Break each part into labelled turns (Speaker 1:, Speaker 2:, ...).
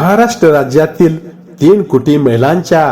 Speaker 1: महाराष्ट्र राज्यातील 3 कोटी महिलांच्या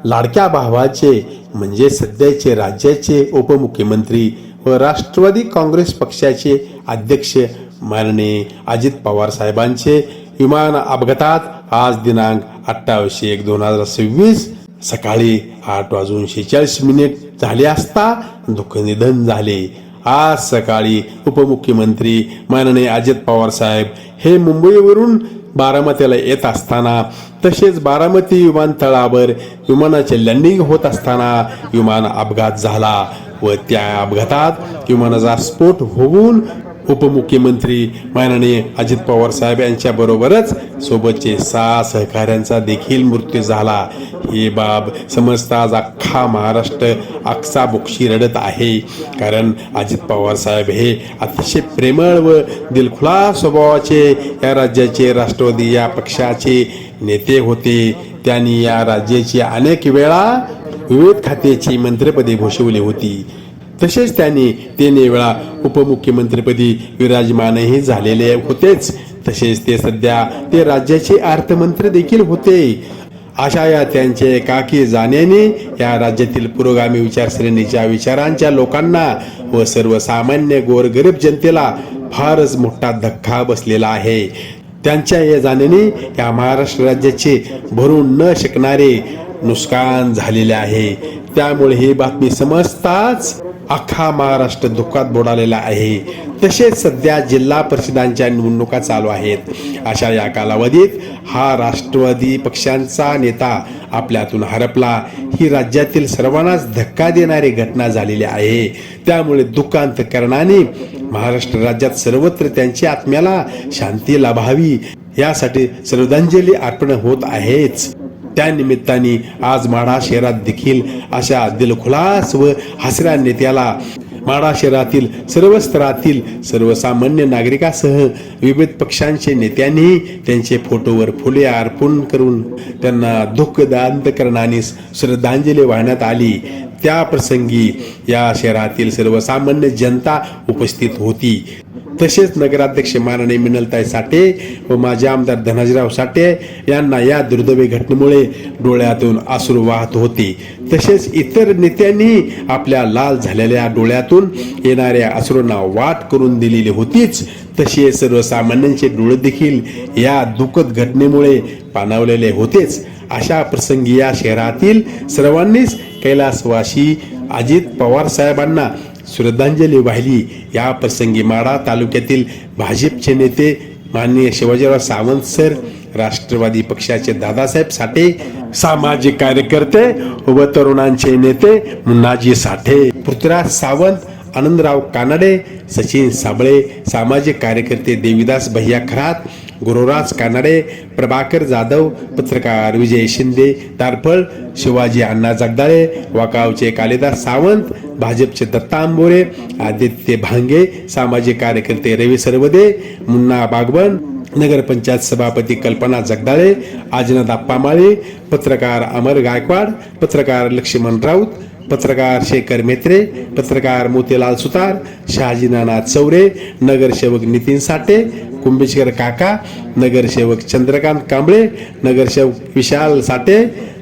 Speaker 1: लाडक्या भावाचे म्हणजे सध्याचे राज्याचे उपमुख्यमंत्री व राष्ट्रवादी काँग्रेस पक्षाचे अध्यक्ष माननीय अजित पवार साहेबांचे विमान अपघातात आज दिनांक 28/1/2026 सकाळी 8:46 झाले असता दुःख निधन झाले। आज सकाळी उपमुख्यमंत्री माननीय अजित पवार साहेब हे मुंबईवरून बारामतीला येत असताना तसेच बारामती विमानतळावर विमानाचे लँडिंग होत असताना विमान अपघात झाला व त्या अपघातात विमानाचा स्फोट होऊन उपमुख्यमंत्री माननीय अजित पवार साहेब यांच्या बरोबरच सोबतचे 6 सहकाऱ्यांचा देखील मृत्यू झाला। ही बाब समजता आज अख्खा महाराष्ट्र अक्साबोक्षी रडत आहे, कारण अजित पवार साहेब हे अतिशय प्रेमळ व दिलखुलास स्वभावाचे या राज्याचे राष्ट्रवादी या पक्षाचे नेते होते। त्यांनी या राज्याची अनेक वेळा विविध खात्याची मंत्रिपदे भूषवली होती। तसेच त्यांनी 3 वेळा उपमुख्यमंत्रीपदी विराजमानही झालेले होतेच। तसेच ते राज्याचे अर्थमंत्री देखील होते। अशा या त्यांचे एकाकी जाण्याने या राज्यातील पुरोगामी विचारसरणीच्या विचारांच्या लोकांना व सर्वसामान्य गोरगरीब जनतेला फारच मोठा धक्का बसलेला आहे। त्यांच्या या जाण्याने या महाराष्ट्र राज्याचे भरून न शकणारे नुकसान झालेले आहे। त्यामुळे ही बातमी समजताच अख्खा महाराष्ट्र दुःखात बुडालेला आहे। तसेच सध्या जिल्हा परिषदांच्या निवडणुका चालू आहेत। अशा या कालावधीत हा राष्ट्रवादी पक्षांचा नेता आपल्यातून हरपला ही राज्यातील सर्वांनाच धक्का देणारी घटना झालेली आहे। त्यामुळे दुःखांतकरणाने महाराष्ट्र राज्यात सर्वत्र त्यांच्या आत्म्याला शांती लाभावी यासाठी श्रद्धांजली अर्पण होत आहेच। त्या निमित्ताने आज माढा शहरात देखील अशा दिलखुलास व हसऱ्या नेत्याला माढा शहरातील सर्व स्तरातील सर्वसामान्य नागरिकासह विविध पक्षांचे नेत्यांनी त्यांचे फोटोवर फुले अर्पण करून त्यांना दुःखदांतकरणाने श्रद्धांजली वाहण्यात आली। त्या प्रसंगी या शहरातील सर्वसामान्य जनता उपस्थित होती। तसेच नगराध्यक्ष माननीय मिनलताई साठे व माजी आमदार धनाजीराव साठे यांना या दुर्दैवी घटनेमुळे डोळ्यातून अश्रू वाहत होते। तसेच इतर नेत्यांनी आपल्या लाल झालेल्या डोळ्यातून येणाऱ्या अश्रूंना वाट करून दिलेली होतीच। तसे सर्वसामान्यांचे डोळे देखील या दुःखद घटनेमुळे पाणावलेले होतेच। अशा प्रसंगी या शहरातील सर्वांनीच कैलासवासी अजित पवार साहेबांना श्रद्धांजली वाहिली। या प्रसंगी माढा तालुक्यातील भाजपचे नेते माननीय शिवाजीराव सावंत सर, राष्ट्रवादी पक्षाचे दादासाहेब साठे, सामाजिक कार्यकर्ते व तरुणांचे नेते मुन्नाजी साठे, पृथ्वीराज सावंत, आनंदराव कानडे, सचिन साबळे, सामाजिक कार्यकर्ते देविदास भैया खरात, गुरुराज कानडे, प्रभाकर जाधव, पत्रकार विजय शिंदे तारफळ, शिवाजी अण्णा जगदाळे, वाकावचे कालिदास सावंत, भाजपचे दत्ता आंबोरे, आदित्य भांगे, सामाजिक कार्यकर्ते रवी सरवदे, मुन्ना बागवन, नगरपंचायत सभापती कल्पना जगदाळे, आजनाथ आप्पा माळी, पत्रकार अमर गायकवाड, पत्रकार लक्ष्मण राऊत, पत्रकार शेखर मेत्रे, पत्रकार मोतीलाल सुतार, शहाजी नाना चौरे, नगरसेवक नितीन साठे, कुंभेश्वर काका, नगरसेवक चंद्रकांत कांबळे, नगरसेवक विशाल साठे,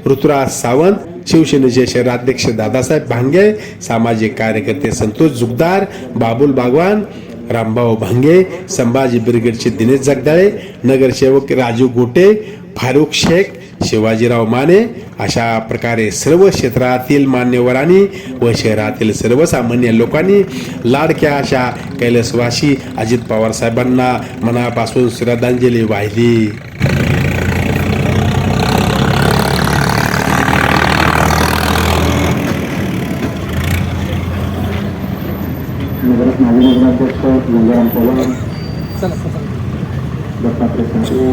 Speaker 1: ऋतुराज सावंत, शिवसेनेचे शहराध्यक्ष दादासाहेब भांगे, सामाजिक कार्यकर्ते संतोष जुगदार, बाबुल बागवान, रामभाऊ भांगे, संभाजी ब्रिगेडचे दिनेश जगदाळे, नगरसेवक राजू गोटे, फारुख शेख, शिवाजीराव माने, अशा प्रकारे सर्व क्षेत्रातील मान्यवरांनी व शहरातील सर्वसामान्य लोकांनी लाडक्या अशा कैलासवासी अजित पवार साहेबांना मनापासून श्रद्धांजली वाहिली।
Speaker 2: नगराध्यक्ष गंगाराम पवार, दत्तात्रय साठे,